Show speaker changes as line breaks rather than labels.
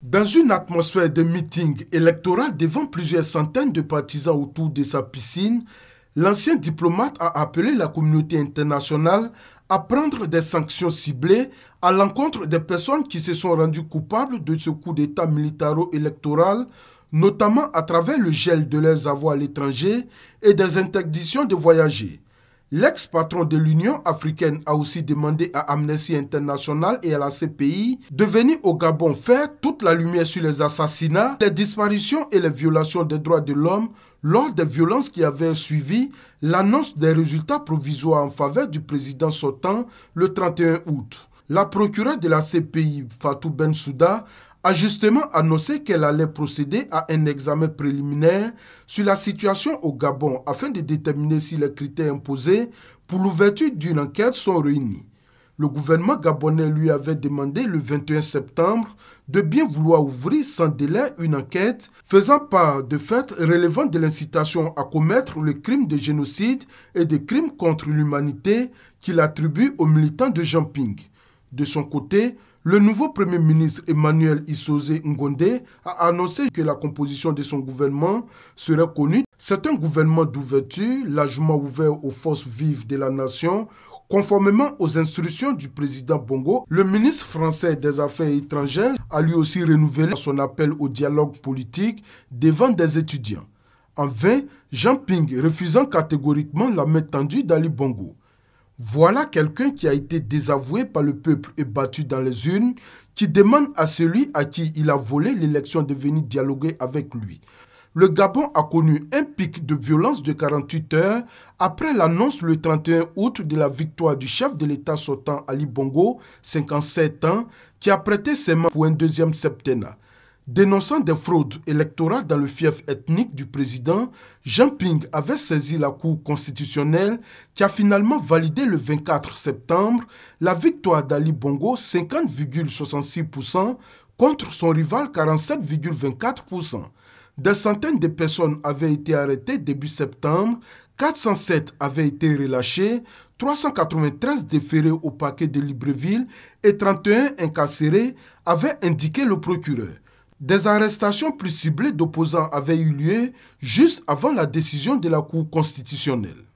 Dans une atmosphère de meeting électoral devant plusieurs centaines de partisans autour de sa piscine, l'ancien diplomate a appelé la communauté internationale à prendre des sanctions ciblées à l'encontre des personnes qui se sont rendues coupables de ce coup d'État militaro-électoral, notamment à travers le gel de leurs avoirs à l'étranger et des interdictions de voyager. L'ex-patron de l'Union africaine a aussi demandé à Amnesty International et à la CPI de venir au Gabon faire toute la lumière sur les assassinats, les disparitions et les violations des droits de l'homme lors des violences qui avaient suivi l'annonce des résultats provisoires en faveur du président sortant le 31 août. La procureure de la CPI, Fatou Bensouda, a justement annoncé qu'elle allait procéder à un examen préliminaire sur la situation au Gabon afin de déterminer si les critères imposés pour l'ouverture d'une enquête sont réunis. Le gouvernement gabonais lui avait demandé le 21 septembre de bien vouloir ouvrir sans délai une enquête faisant part de faits relevant de l'incitation à commettre le crime de génocide et des crimes contre l'humanité qu'il attribue aux militants de Jean Ping. De son côté, le nouveau Premier ministre Emmanuel Issoze Ngondé a annoncé que la composition de son gouvernement serait connue. C'est un gouvernement d'ouverture, largement ouvert aux forces vives de la nation, conformément aux instructions du président Bongo. Le ministre français des Affaires étrangères a lui aussi renouvelé son appel au dialogue politique devant des étudiants. En vain, Jean Ping refusant catégoriquement la main tendue d'Ali Bongo. Voilà quelqu'un qui a été désavoué par le peuple et battu dans les urnes, qui demande à celui à qui il a volé l'élection de venir dialoguer avec lui. Le Gabon a connu un pic de violence de 48 heures après l'annonce le 31 août de la victoire du chef de l'État sortant Ali Bongo, 57 ans, qui a prêté serment pour un deuxième septennat. Dénonçant des fraudes électorales dans le fief ethnique du président, Jean Ping avait saisi la Cour constitutionnelle qui a finalement validé le 24 septembre la victoire d'Ali Bongo 50,66% contre son rival 47,24%. Des centaines de personnes avaient été arrêtées début septembre, 407 avaient été relâchés, 393 déférés au parquet de Libreville et 31 incarcérés, avait indiqué le procureur. Des arrestations plus ciblées d'opposants avaient eu lieu juste avant la décision de la Cour constitutionnelle.